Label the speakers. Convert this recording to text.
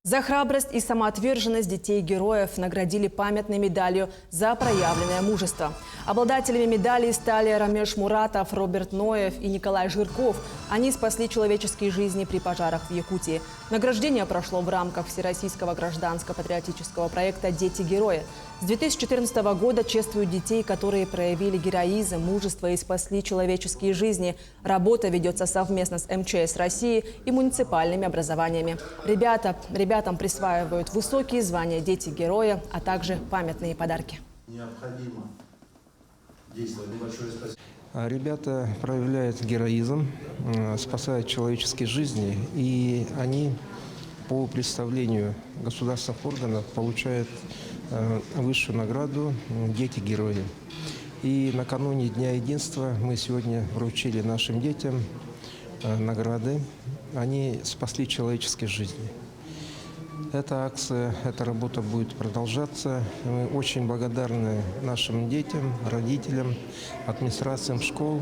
Speaker 1: За храбрость и самоотверженность детей-героев наградили памятной медалью за проявленное мужество. Обладателями медалей стали Рамеш Муратов, Роберт Ноев и Николай Жирков. Они спасли человеческие жизни при пожарах в Якутии. Награждение прошло в рамках всероссийского гражданско-патриотического проекта «Дети-герои». С 2014 года чествуют детей, которые проявили героизм, мужество и спасли человеческие жизни. Работа ведется совместно с МЧС России и муниципальными образованиями. Ребятам присваивают высокие звания «Дети-герои», а также памятные подарки.
Speaker 2: Необходимо действовать. Большое спасибо.
Speaker 3: Ребята проявляют героизм, спасают человеческие жизни, и они по представлению государственных органов получают высшую награду «Дети-герои». И накануне Дня единства мы сегодня вручили нашим детям награды. Они спасли человеческие жизни. Эта акция, эта работа будет продолжаться. Мы очень благодарны нашим детям, родителям, администрациям школ.